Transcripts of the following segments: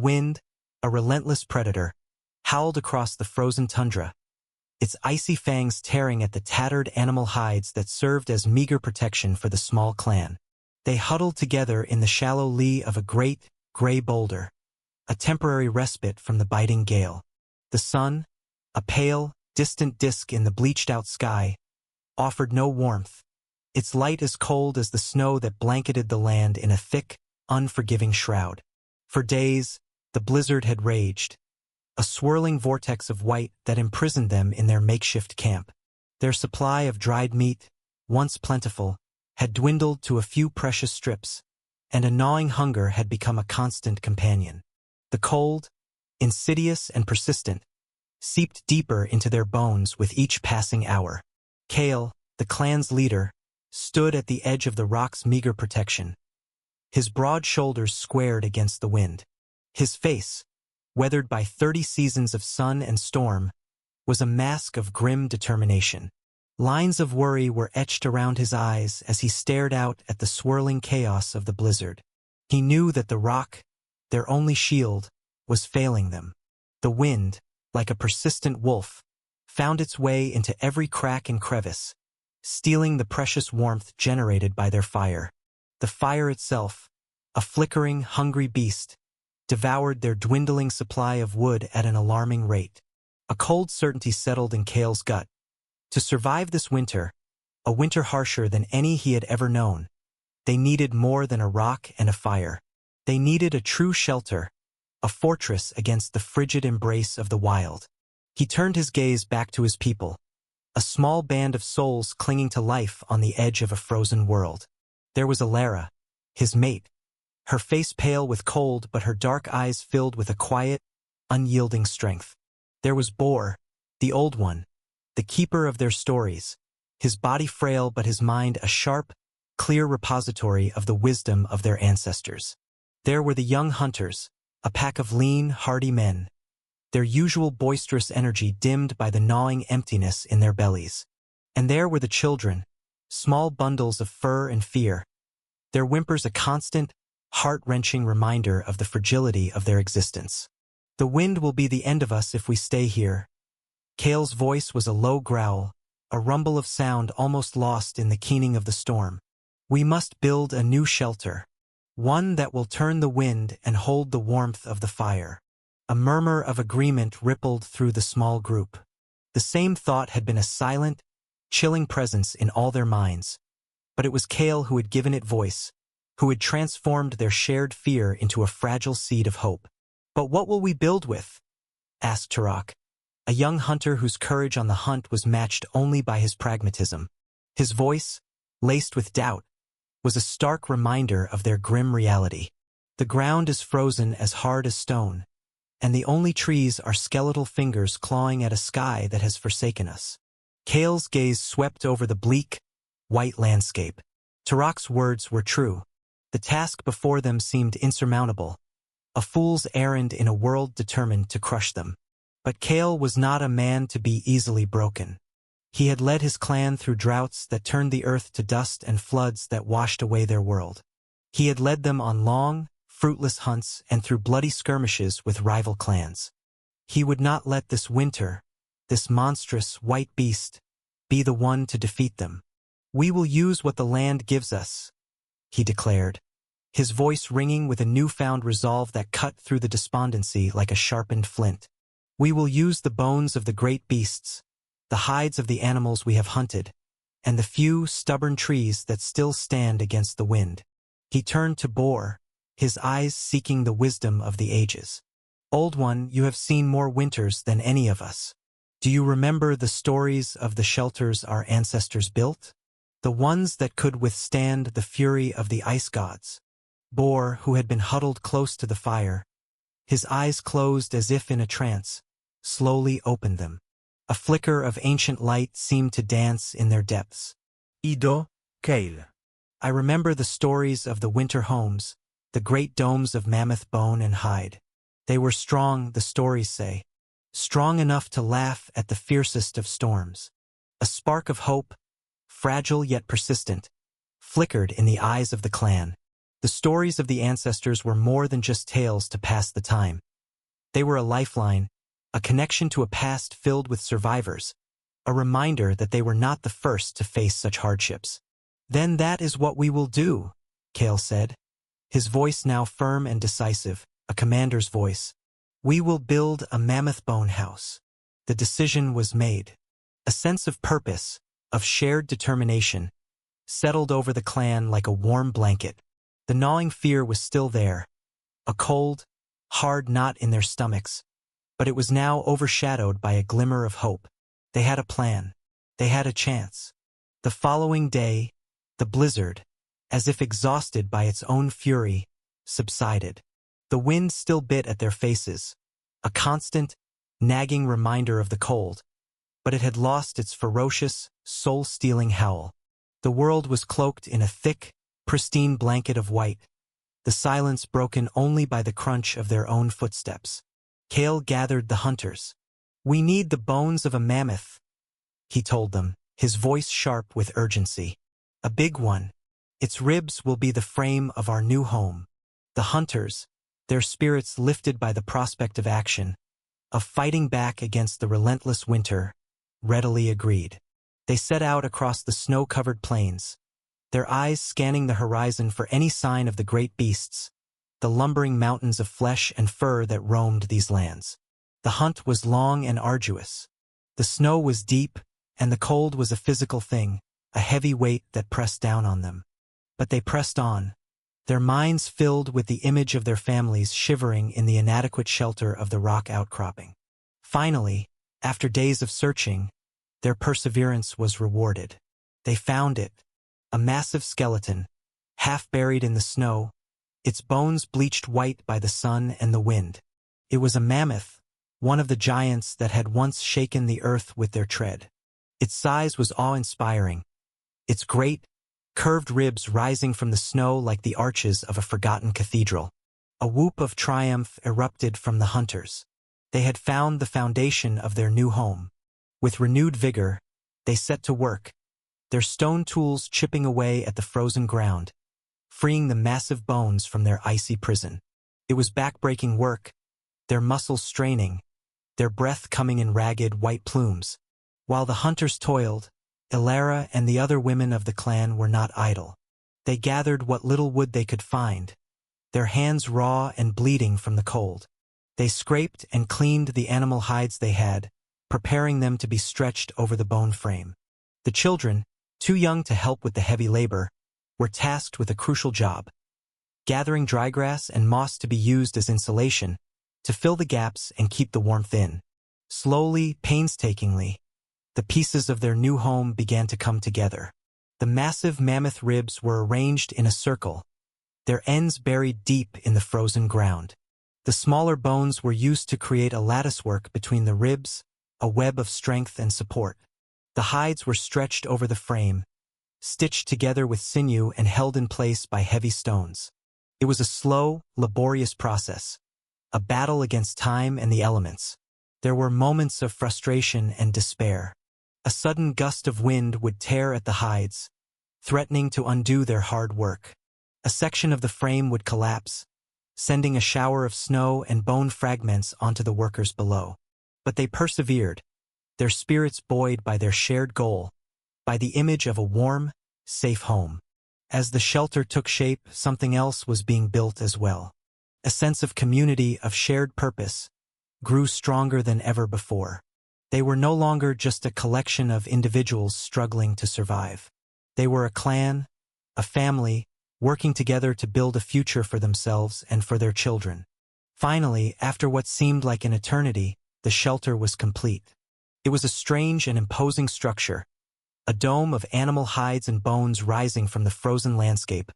wind, a relentless predator, howled across the frozen tundra, its icy fangs tearing at the tattered animal hides that served as meager protection for the small clan. They huddled together in the shallow lee of a great, gray boulder, a temporary respite from the biting gale. The sun, a pale, distant disk in the bleached-out sky, offered no warmth, its light as cold as the snow that blanketed the land in a thick, unforgiving shroud. For days, the blizzard had raged, a swirling vortex of white that imprisoned them in their makeshift camp. Their supply of dried meat, once plentiful, had dwindled to a few precious strips, and a gnawing hunger had become a constant companion. The cold, insidious and persistent, seeped deeper into their bones with each passing hour. Kale, the clan's leader, stood at the edge of the rock's meager protection, his broad shoulders squared against the wind. His face, weathered by 30 seasons of sun and storm, was a mask of grim determination. Lines of worry were etched around his eyes as he stared out at the swirling chaos of the blizzard. He knew that the rock, their only shield, was failing them. The wind, like a persistent wolf, found its way into every crack and crevice, stealing the precious warmth generated by their fire. The fire itself, a flickering, hungry beast, devoured their dwindling supply of wood at an alarming rate. A cold certainty settled in Kale's gut. To survive this winter, a winter harsher than any he had ever known, they needed more than a rock and a fire. They needed a true shelter, a fortress against the frigid embrace of the wild. He turned his gaze back to his people, a small band of souls clinging to life on the edge of a frozen world. There was Alara, his mate, her face pale with cold but her dark eyes filled with a quiet, unyielding strength. There was Bor, the Old One, the keeper of their stories, his body frail but his mind a sharp, clear repository of the wisdom of their ancestors. There were the young hunters, a pack of lean, hardy men, their usual boisterous energy dimmed by the gnawing emptiness in their bellies. And there were the children, small bundles of fur and fear, their whimpers a constant, heart-wrenching reminder of the fragility of their existence. The wind will be the end of us if we stay here. Kale's voice was a low growl, a rumble of sound almost lost in the keening of the storm. We must build a new shelter, one that will turn the wind and hold the warmth of the fire. A murmur of agreement rippled through the small group. The same thought had been a silent, chilling presence in all their minds, but it was Kale who had given it voice, who had transformed their shared fear into a fragile seed of hope. "But what will we build with?" asked Turok, a young hunter whose courage on the hunt was matched only by his pragmatism. His voice, laced with doubt, was a stark reminder of their grim reality. The ground is frozen as hard as stone, and the only trees are skeletal fingers clawing at a sky that has forsaken us. Kale's gaze swept over the bleak, white landscape. Turok's words were true. The task before them seemed insurmountable, a fool's errand in a world determined to crush them. But Kale was not a man to be easily broken. He had led his clan through droughts that turned the earth to dust and floods that washed away their world. He had led them on long, fruitless hunts and through bloody skirmishes with rival clans. He would not let this winter, this monstrous white beast, be the one to defeat them. "We will use what the land gives us," he declared, his voice ringing with a newfound resolve that cut through the despondency like a sharpened flint. "We will use the bones of the great beasts, the hides of the animals we have hunted, and the few stubborn trees that still stand against the wind." He turned to Bor, his eyes seeking the wisdom of the ages. "Old One, you have seen more winters than any of us. Do you remember the stories of the shelters our ancestors built? The ones that could withstand the fury of the ice gods?" Bor, who had been huddled close to the fire, his eyes closed as if in a trance, slowly opened them. A flicker of ancient light seemed to dance in their depths. Ido, Kale. "I remember the stories of the winter homes, the great domes of mammoth bone and hide. They were strong, the stories say, strong enough to laugh at the fiercest of storms. A spark of hope, fragile yet persistent, flickered in the eyes of the clan. The stories of the ancestors were more than just tales to pass the time. They were a lifeline, a connection to a past filled with survivors, a reminder that they were not the first to face such hardships. "Then that is what we will do," Kale said, his voice now firm and decisive, a commander's voice. "We will build a mammoth bone house." The decision was made. A sense of purpose, of shared determination, settled over the clan like a warm blanket. The gnawing fear was still there, a cold, hard knot in their stomachs, but it was now overshadowed by a glimmer of hope. They had a plan. They had a chance. The following day, the blizzard, as if exhausted by its own fury, subsided. The wind still bit at their faces, a constant, nagging reminder of the cold, but it had lost its ferocious, soul-stealing howl. The world was cloaked in a thick, pristine blanket of white, the silence broken only by the crunch of their own footsteps. Kale gathered the hunters. "We need the bones of a mammoth," he told them, his voice sharp with urgency. "A big one. Its ribs will be the frame of our new home." The hunters, their spirits lifted by the prospect of action, of fighting back against the relentless winter, readily agreed. They set out across the snow-covered plains, their eyes scanning the horizon for any sign of the great beasts, the lumbering mountains of flesh and fur that roamed these lands. The hunt was long and arduous. The snow was deep, and the cold was a physical thing, a heavy weight that pressed down on them. But they pressed on, their minds filled with the image of their families shivering in the inadequate shelter of the rock outcropping. Finally, after days of searching, their perseverance was rewarded. They found it, a massive skeleton, half buried in the snow, its bones bleached white by the sun and the wind. It was a mammoth, one of the giants that had once shaken the earth with their tread. Its size was awe-inspiring, its great, curved ribs rising from the snow like the arches of a forgotten cathedral. A whoop of triumph erupted from the hunters. They had found the foundation of their new home. With renewed vigor, they set to work, their stone tools chipping away at the frozen ground, freeing the massive bones from their icy prison. It was back-breaking work, their muscles straining, their breath coming in ragged white plumes. While the hunters toiled, Ilara and the other women of the clan were not idle. They gathered what little wood they could find, their hands raw and bleeding from the cold. They scraped and cleaned the animal hides they had, preparing them to be stretched over the bone frame. The children, too young to help with the heavy labor, were tasked with a crucial job, gathering dry grass and moss to be used as insulation, to fill the gaps and keep the warmth in. Slowly, painstakingly, the pieces of their new home began to come together. The massive mammoth ribs were arranged in a circle, their ends buried deep in the frozen ground. The smaller bones were used to create a latticework between the ribs, a web of strength and support. The hides were stretched over the frame, stitched together with sinew and held in place by heavy stones. It was a slow, laborious process, a battle against time and the elements. There were moments of frustration and despair. A sudden gust of wind would tear at the hides, threatening to undo their hard work. A section of the frame would collapse, sending a shower of snow and bone fragments onto the workers below. But they persevered, their spirits buoyed by their shared goal, by the image of a warm, safe home. As the shelter took shape, something else was being built as well. A sense of community, of shared purpose, grew stronger than ever before. They were no longer just a collection of individuals struggling to survive. They were a clan, a family, working together to build a future for themselves and for their children. Finally, after what seemed like an eternity, the shelter was complete. It was a strange and imposing structure, a dome of animal hides and bones rising from the frozen landscape,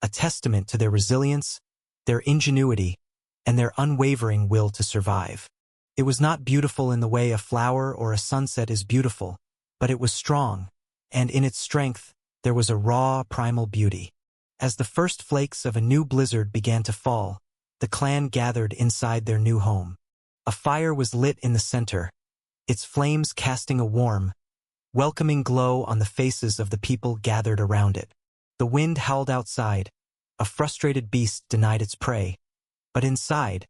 a testament to their resilience, their ingenuity, and their unwavering will to survive. It was not beautiful in the way a flower or a sunset is beautiful, but it was strong, and in its strength, there was a raw, primal beauty. As the first flakes of a new blizzard began to fall, the clan gathered inside their new home. A fire was lit in the center, its flames casting a warm, welcoming glow on the faces of the people gathered around it. The wind howled outside, A frustrated beast denied its prey. But inside,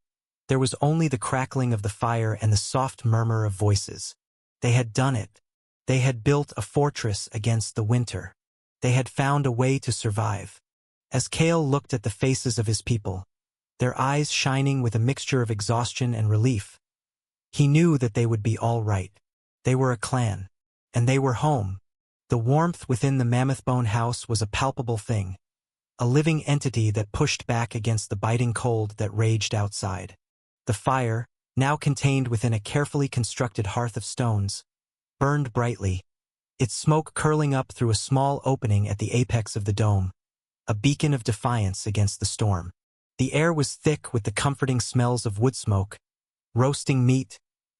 there was only the crackling of the fire and the soft murmur of voices. They had done it. They had built a fortress against the winter. They had found a way to survive. As Kale looked at the faces of his people, their eyes shining with a mixture of exhaustion and relief, he knew that they would be all right. They were a clan. And they were home. The warmth within the mammoth bone house was a palpable thing, a living entity that pushed back against the biting cold that raged outside. The fire, now contained within a carefully constructed hearth of stones, burned brightly, its smoke curling up through a small opening at the apex of the dome, a beacon of defiance against the storm. The air was thick with the comforting smells of wood smoke, roasting meat,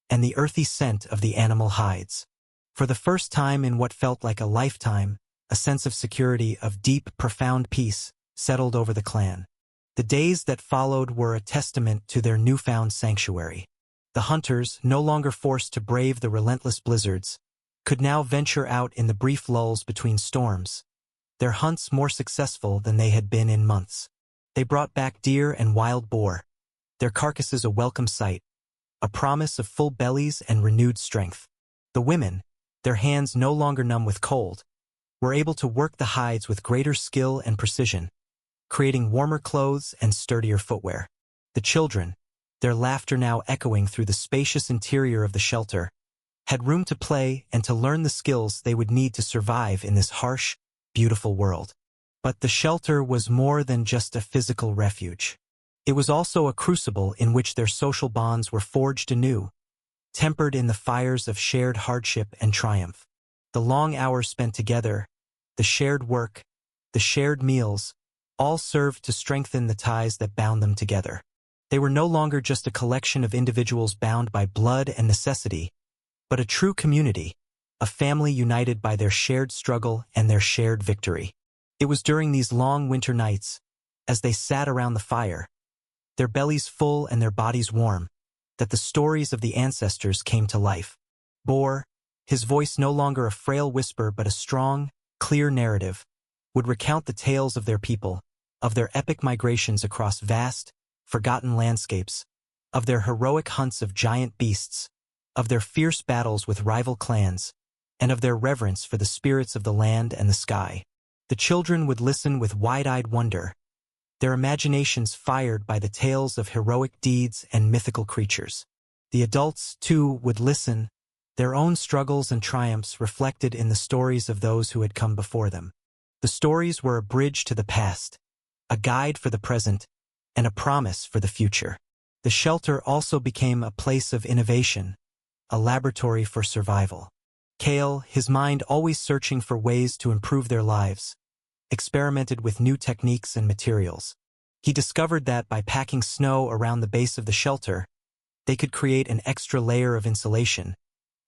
and the earthy scent of the animal hides. For the first time in what felt like a lifetime, a sense of security, of deep, profound peace, settled over the clan. The days that followed were a testament to their newfound sanctuary. The hunters, no longer forced to brave the relentless blizzards, could now venture out in the brief lulls between storms, their hunts more successful than they had been in months. They brought back deer and wild boar, their carcasses a welcome sight, a promise of full bellies and renewed strength. The women, their hands no longer numb with cold, were able to work the hides with greater skill and precision, creating warmer clothes and sturdier footwear. The children, their laughter now echoing through the spacious interior of the shelter, had room to play and to learn the skills they would need to survive in this harsh, beautiful world. But the shelter was more than just a physical refuge. It was also a crucible in which their social bonds were forged anew, tempered in the fires of shared hardship and triumph. The long hours spent together, the shared work, the shared meals, all served to strengthen the ties that bound them together. They were no longer just a collection of individuals bound by blood and necessity, but a true community, a family united by their shared struggle and their shared victory. It was during these long winter nights, as they sat around the fire, their bellies full and their bodies warm, that the stories of the ancestors came to life. Bor, his voice no longer a frail whisper but a strong, clear narrative, would recount the tales of their people, of their epic migrations across vast, forgotten landscapes, of their heroic hunts of giant beasts, of their fierce battles with rival clans, and of their reverence for the spirits of the land and the sky. The children would listen with wide-eyed wonder, their imaginations fired by the tales of heroic deeds and mythical creatures. The adults, too, would listen, their own struggles and triumphs reflected in the stories of those who had come before them. The stories were a bridge to the past, a guide for the present, and a promise for the future. The shelter also became a place of innovation, a laboratory for survival. Kale, his mind always searching for ways to improve their lives, experimented with new techniques and materials. He discovered that by packing snow around the base of the shelter, they could create an extra layer of insulation,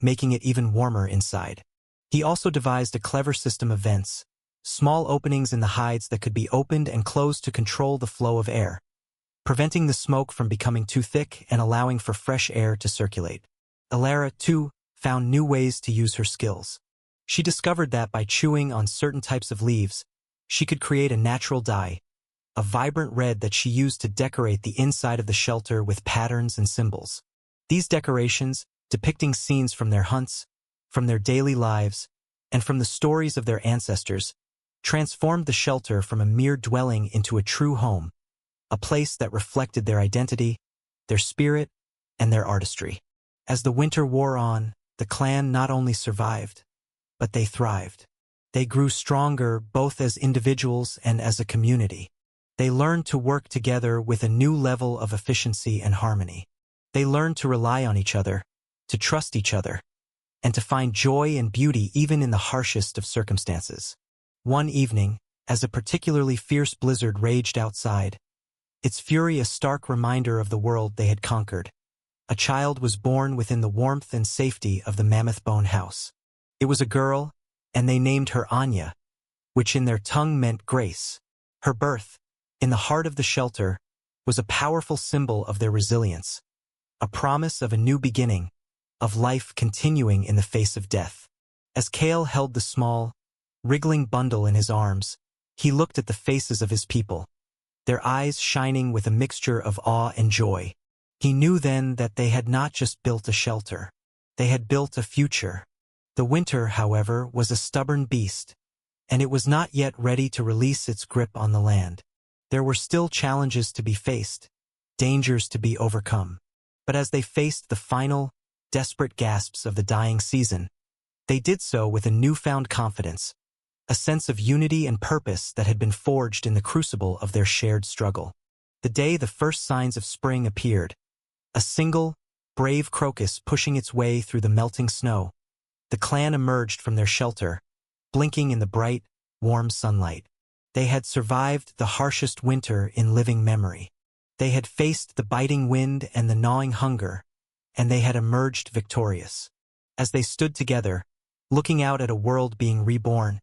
making it even warmer inside. He also devised a clever system of vents, small openings in the hides that could be opened and closed to control the flow of air, preventing the smoke from becoming too thick and allowing for fresh air to circulate. Alara, too, found new ways to use her skills. She discovered that by chewing on certain types of leaves, she could create a natural dye, a vibrant red that she used to decorate the inside of the shelter with patterns and symbols. These decorations, depicting scenes from their hunts, from their daily lives, and from the stories of their ancestors, transformed the shelter from a mere dwelling into a true home, a place that reflected their identity, their spirit, and their artistry. As the winter wore on, the clan not only survived, but they thrived. They grew stronger both as individuals and as a community. They learned to work together with a new level of efficiency and harmony. They learned to rely on each other, to trust each other, and to find joy and beauty even in the harshest of circumstances. One evening, as a particularly fierce blizzard raged outside, its fury a stark reminder of the world they had conquered, a child was born within the warmth and safety of the mammoth bone house. It was a girl, and they named her Anya, which in their tongue meant grace. Her birth, in the heart of the shelter, was a powerful symbol of their resilience, a promise of a new beginning, of life continuing in the face of death. As Kale held the small, wriggling bundle in his arms, he looked at the faces of his people, their eyes shining with a mixture of awe and joy. He knew then that they had not just built a shelter. They had built a future. The winter, however, was a stubborn beast, and it was not yet ready to release its grip on the land. There were still challenges to be faced, dangers to be overcome. But as they faced the final, desperate gasps of the dying season, they did so with a newfound confidence, a sense of unity and purpose that had been forged in the crucible of their shared struggle. The day the first signs of spring appeared, a single, brave crocus pushing its way through the melting snow, the clan emerged from their shelter, blinking in the bright, warm sunlight. They had survived the harshest winter in living memory. They had faced the biting wind and the gnawing hunger, and they had emerged victorious. As they stood together, looking out at a world being reborn,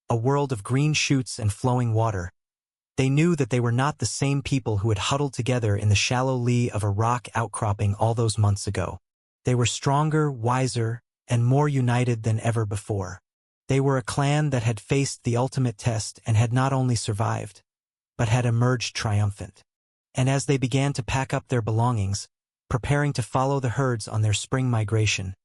a world of green shoots and flowing water, they knew that they were not the same people who had huddled together in the shallow lee of a rock outcropping all those months ago. They were stronger, wiser, and more united than ever before. They were a clan that had faced the ultimate test and had not only survived, but had emerged triumphant. And as they began to pack up their belongings, preparing to follow the herds on their spring migration,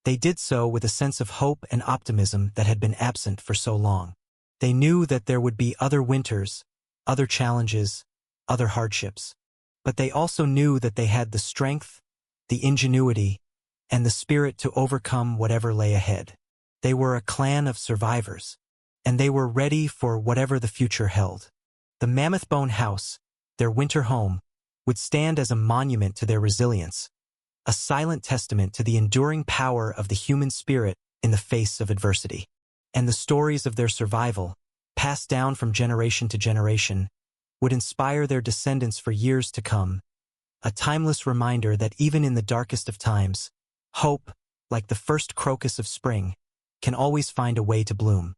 they did so with a sense of hope and optimism that had been absent for so long. They knew that there would be other winters, other challenges, other hardships. But they also knew that they had the strength, the ingenuity, and the spirit to overcome whatever lay ahead. They were a clan of survivors, and they were ready for whatever the future held. The Mammoth Bone House, their winter home, would stand as a monument to their resilience, a silent testament to the enduring power of the human spirit in the face of adversity. And the stories of their survival, passed down from generation to generation, would inspire their descendants for years to come, a timeless reminder that even in the darkest of times, hope, like the first crocus of spring, can always find a way to bloom.